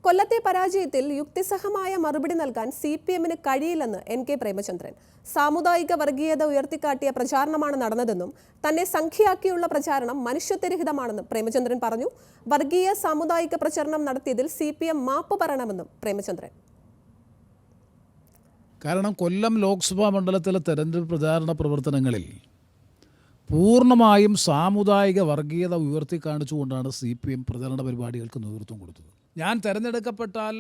കൊല്ലത്തെ പരാജയത്തിൽ യുക്തിസഹമായ മറുപടി നൽകാൻ CPM-ന് കഴിയില്ലെന്ന് NK പ്രേമചന്ദ്രൻ. സാമുദായിക വർഗീയത ഉയർത്തിക്കാട്ടിയ പ്രചാരണമാണ് നടന്നതെന്നും തന്നെ സംഖ്യയാക്കിയുള്ള പ്രചാരണം മനുഷ്യത്വരഹിതമാണെന്നും പ്രേമചന്ദ്രൻ പറഞ്ഞു. വർഗീയ സാമുദായിക പ്രചരണം നടത്തിയതിൽ CPM മാപ്പ് പറയണമെന്നും പ്രേമചന്ദ്രൻ. കാരണം കൊല്ലം ലോക്സഭാ മണ്ഡലത്തിലെ തെരഞ്ഞെടുപ്പ് പ്രചാരണ പ്രവർത്തനങ്ങളിൽ പൂർണ്ണമായും സാമുദായിക വർഗീയത ഉയർത്തിക്കാണിച്ചുകൊണ്ടാണ് CPM പ്രചരണ പരിപാടികൾക്ക് നേതൃത്വം കൊടുത്തത്. ഞാൻ തെരഞ്ഞെടുക്കപ്പെട്ടാൽ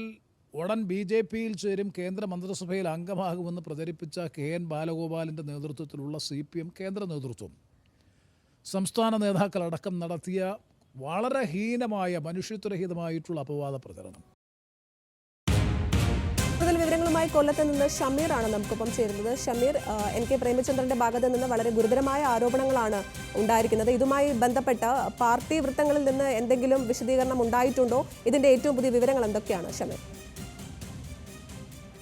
ഉടൻ BJP-യിൽ ചേരും, കേന്ദ്ര മന്ത്രിസഭയിൽ അംഗമാകുമെന്ന് പ്രചരിപ്പിച്ച KN ബാലഗോപാലിൻ്റെ നേതൃത്വത്തിലുള്ള CPM കേന്ദ്ര നേതൃത്വം സംസ്ഥാന നേതാക്കളടക്കം നടത്തിയ വളരെ ഹീനമായ മനുഷ്യത്വരഹിതമായിട്ടുള്ള അപവാദ പ്രചരണം. കൂടുതൽ വിവരങ്ങളുമായി കൊല്ലത്ത് നിന്ന് ഷമീറാണ് നമുക്കൊപ്പം ചേരുന്നത്. ഷമീർ, NK പ്രേമചന്ദ്രന്റെ ഭാഗത്ത് നിന്ന് വളരെ ഗുരുതരമായ ആരോപണങ്ങളാണ് ഉണ്ടായിരിക്കുന്നത്. ഇതുമായി ബന്ധപ്പെട്ട പാർട്ടി വൃത്തങ്ങളിൽ നിന്ന് എന്തെങ്കിലും വിശദീകരണം ഉണ്ടായിട്ടുണ്ടോ? ഇതിന്റെ ഏറ്റവും പുതിയ വിവരങ്ങൾ എന്തൊക്കെയാണ് ഷമീർ?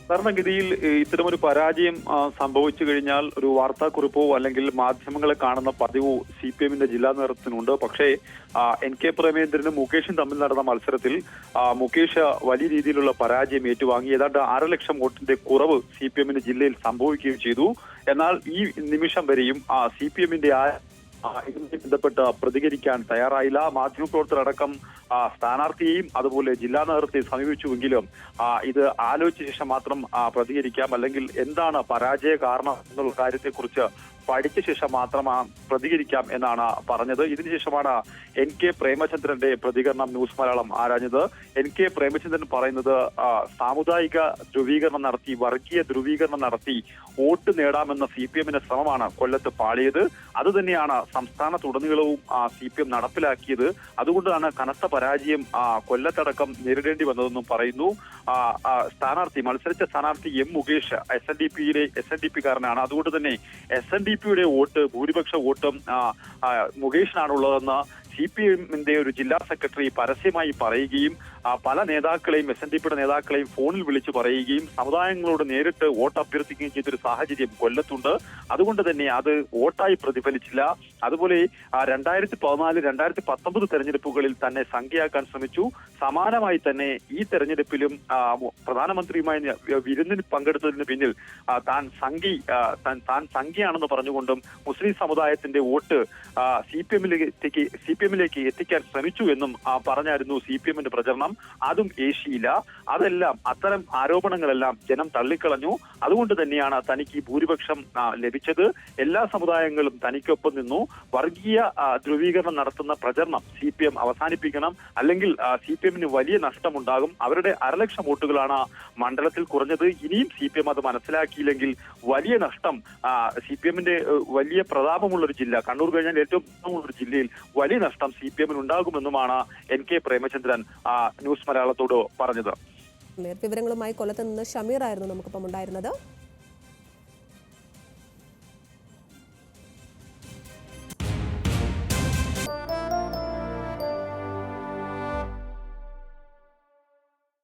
സാധാരണഗതിയിൽ ഇത്തരമൊരു പരാജയം സംഭവിച്ചു കഴിഞ്ഞാൽ ഒരു വാർത്താക്കുറിപ്പോ അല്ലെങ്കിൽ മാധ്യമങ്ങളെ കാണുന്ന പതിവ് CPM-ന്റെ ജില്ലാ നേതൃത്വത്തിനുണ്ട്. പക്ഷേ NK പ്രേമചന്ദ്രനും മുകേഷും തമ്മിൽ നടന്ന മത്സരത്തിൽ മുകേഷ് വലിയ രീതിയിലുള്ള പരാജയം ഏറ്റുവാങ്ങി. ഏതാണ്ട് 1.5 ലക്ഷം വോട്ടിന്റെ കുറവ് CPM-ന് ജില്ലയിൽ സംഭവിക്കുകയും ചെയ്തു. എന്നാൽ ഈ നിമിഷം വരെയും CPM-ന്റെ ഇതുമായി ബന്ധപ്പെട്ട് പ്രതികരിക്കാൻ തയ്യാറായില്ല. മാധ്യമപ്രവർത്തകരടക്കം സ്ഥാനാർത്ഥിയെയും അതുപോലെ ജില്ലാ നേതൃത്വത്തെ സമീപിച്ചുവെങ്കിലും ഇത് ആലോചിച്ച ശേഷം മാത്രം പ്രതികരിക്കാം, അല്ലെങ്കിൽ എന്താണ് പരാജയ കാരണം എന്നുള്ള കാര്യത്തെക്കുറിച്ച് പഠിച്ച ശേഷം മാത്രം പ്രതികരിക്കാം എന്നാണ് പറഞ്ഞത്. ഇതിനുശേഷമാണ് NK പ്രേമചന്ദ്രന്റെ പ്രതികരണം ന്യൂസ് മലയാളം ആരാഞ്ഞത്. NK പ്രേമചന്ദ്രൻ പറയുന്നത് സാമുദായിക ധ്രുവീകരണം നടത്തി, വർഗീയ ധ്രുവീകരണം നടത്തി വോട്ട് നേടാമെന്ന CPM-ന്റെ ശ്രമമാണ് കൊല്ലത്ത് പാളിയത്. അതുതന്നെയാണ് സംസ്ഥാനത്തുടനീളവും CPM നടപ്പിലാക്കിയത്. അതുകൊണ്ടാണ് കനത്ത പരാജയം കൊല്ലത്തടക്കം നേരിടേണ്ടി വന്നതെന്നും പറയുന്നു. മത്സരിച്ച സ്ഥാനാർത്ഥി M മുകേഷ് SNDP കാരനാണ്. അതുകൊണ്ട് തന്നെ SNDP-യുടെ വോട്ട്, ഭൂരിപക്ഷ വോട്ടും മുകേഷിനാണുള്ളതെന്ന് CPM-ന്റെ ഒരു ജില്ലാ സെക്രട്ടറി പരസ്യമായി പറയുകയും പല നേതാക്കളെയും SNDP-യുടെ നേതാക്കളെയും ഫോണിൽ വിളിച്ചു പറയുകയും സമുദായങ്ങളോട് നേരിട്ട് വോട്ട് അഭ്യർത്ഥിക്കുകയും ചെയ്തൊരു സാഹചര്യം കൊല്ലത്തുണ്ട്. അതുകൊണ്ട് തന്നെ അത് വോട്ടായി പ്രതിഫലിച്ചില്ല. അതുപോലെ 2014, 2019 തെരഞ്ഞെടുപ്പുകളിൽ തന്നെ സംഖ്യയാക്കാൻ ശ്രമിച്ചു. സമാനമായി തന്നെ ഈ തെരഞ്ഞെടുപ്പിലും പ്രധാനമന്ത്രിയുമായി വിരുന്നിന് പങ്കെടുത്തതിന് പിന്നിൽ താൻ സംഖ്യയാണെന്ന് പറഞ്ഞുകൊണ്ടും മുസ്ലിം സമുദായത്തിന്റെ വോട്ട് CPM-ലേക്ക് എത്തിക്കാൻ ശ്രമിച്ചു എന്നും പറഞ്ഞായിരുന്നു CPM-ന്റെ പ്രചരണം. അതും ഏശിയില്ല. അത്തരം ആരോപണങ്ങളെല്ലാം ജനം തള്ളിക്കളഞ്ഞു. അതുകൊണ്ട് തന്നെയാണ് തനിക്ക് ഭൂരിപക്ഷം ലഭിച്ചത്. എല്ലാ സമുദായങ്ങളും തനിക്കൊപ്പം നിന്നു. വർഗീയ ധ്രുവീകരണം നടത്തുന്ന പ്രചരണം CPM അവസാനിപ്പിക്കണം, അല്ലെങ്കിൽ CPM-ന് വലിയ നഷ്ടമുണ്ടാകും. അവരുടെ 1.5 ലക്ഷം വോട്ടുകളാണ് മണ്ഡലത്തിൽ കുറഞ്ഞത്. ഇനിയും CPM അത് മനസ്സിലാക്കിയില്ലെങ്കിൽ വലിയ നഷ്ടം CPM-ന്റെ വലിയ പ്രതാപമുള്ള ഒരു ജില്ല, കണ്ണൂർ കഴിഞ്ഞാൽ ഏറ്റവും പ്രതാപമുള്ള ഒരു ജില്ലയിൽ വലിയ നഷ്ടം CPM-ന് ഉണ്ടാകുമെന്നുമാണ് NK പ്രേമചന്ദ്രൻ ന്യൂസ് മലയാളത്തോട് പറഞ്ഞത്. വിവരങ്ങളുമായി കൊല്ലത്ത് നിന്ന് ഷമീർ ആയിരുന്നു നമുക്കൊപ്പം ഉണ്ടായിരുന്നത്.